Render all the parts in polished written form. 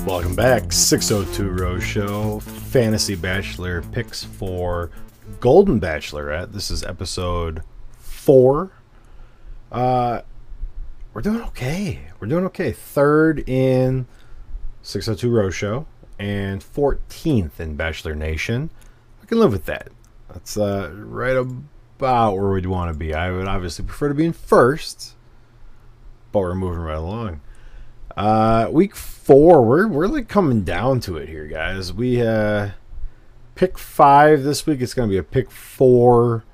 Welcome back, 602 Rose Show, Fantasy Bachelor picks for Golden Bachelorette. This is episode 4. We're doing okay. We're doing okay. 3rd in 602 Rose Show and 14th in Bachelor Nation. I can live with that. That's right about where we'd want to be. I would obviously prefer to be in first, but we're moving right along. Week 4, we're like coming down to it here, guys. We pick 5 this week. It's going to be a pick 4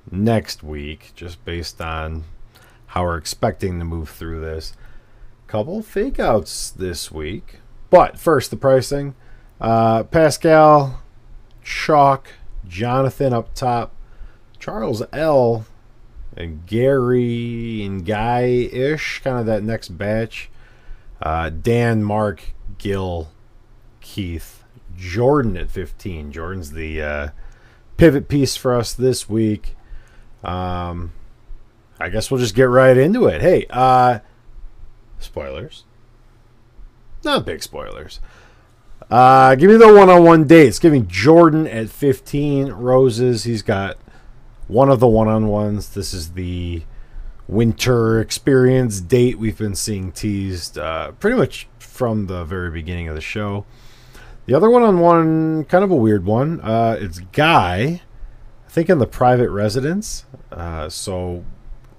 next week, just based on how we're expecting to move through this. Couple fake outs this week, but first the pricing. Pascal, Chalk, Jonathan up top, Charles L, and Gary and Guy-ish, kind of that next batch. Dan, Mark, Gil, Keith, Jordan at 15. Jordan's the pivot piece for us this week. I guess we'll just get right into it. Hey, spoilers. Not big spoilers. Give me the one-on-one dates. Give me Jordan at 15 roses. He's got one of the one-on-ones. This is the winter experience date we've been seeing teased pretty much from the very beginning of the show. The other one-on-one, kind of a weird one. It's Guy, I think in the private residence. So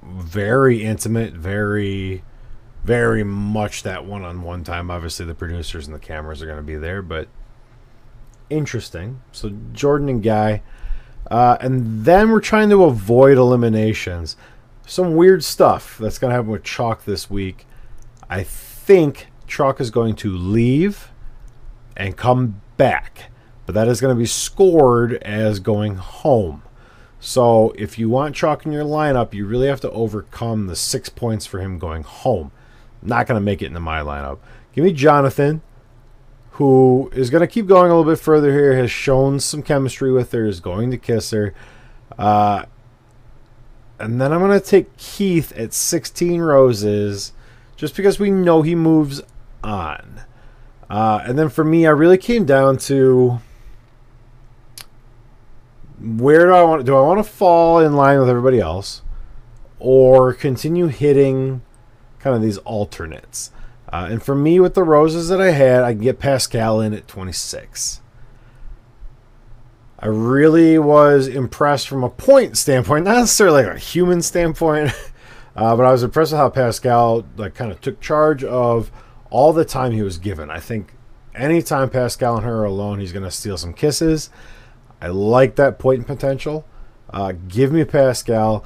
very intimate, very, very much that one-on-one time. Obviously the producers and the cameras are going to be there, but interesting. So Jordan and Guy. And then we're trying to avoid eliminations. Some weird stuff that's going to happen with Chalk this week. I think Chalk is going to leave and come back, but that is going to be scored as going home. So if you want Chalk in your lineup, you really have to overcome the 6 points for him going home. Not going to make it into my lineup. Give me Jonathan, who is going to keep going a little bit further here, has shown some chemistry with her, is going to kiss her. And then I'm going to take Keith at 16 roses, just because we know he moves on. And then for me, I really came down to, where do I want to fall in line with everybody else, or continue hitting kind of these alternates? And for me, with the roses that I had, I can get Pascal in at 26. I really was impressed from a point standpoint, not necessarily like a human standpoint, but I was impressed with how Pascal kind of took charge of all the time he was given. I think anytime Pascal and her are alone, he's going to steal some kisses. I like that point potential. Give me Pascal.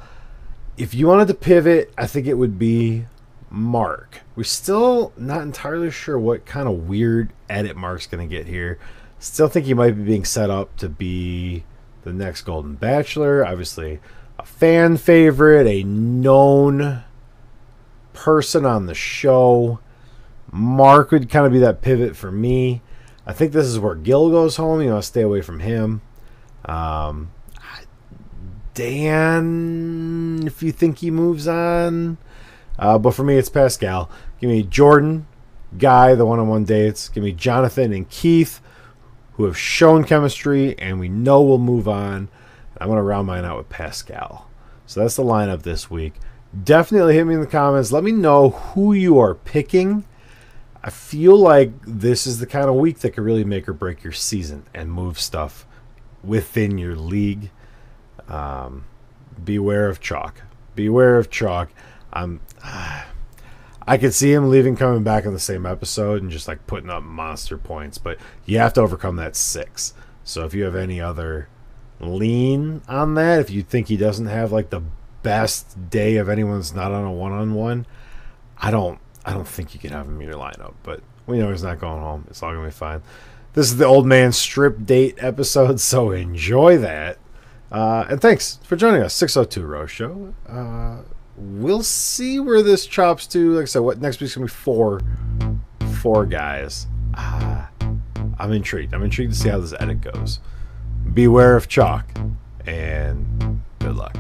If you wanted to pivot, I think it would be Mark. We're still not entirely sure what kind of weird edit Mark's going to get here. Still think he might be being set up to be the next Golden Bachelor. Obviously, a fan favorite, a known person on the show. Mark would kind of be that pivot for me. I think this is where Gil goes home. You know, stay away from him. Dan, if you think he moves on. But for me, it's Pascal. Give me Jordan, Guy, the one-on-one dates. Give me Jonathan and Keith, who have shown chemistry and we know will move on. I'm going to round mine out with Pascal. So that's the lineup this week. Definitely hit me in the comments. Let me know who you are picking. I feel like this is the kind of week that could really make or break your season and move stuff within your league. Beware of Chalk. Beware of Chalk. I could see him leaving, coming back in the same episode and just like putting up monster points, but you have to overcome that 6. So if you have any other lean on that, if you think he doesn't have like the best day of anyone that's not on a one-on-one, I don't think you can have him in your lineup, but we know he's not going home. It's all gonna be fine. This is the old man strip date episode, so enjoy that. And thanks for joining us. 602 Rose Show. We'll see where this chops to. Like I said, what next week's gonna be four guys. I'm intrigued. I'm intrigued to see how this edit goes. Beware of Chalk, and good luck.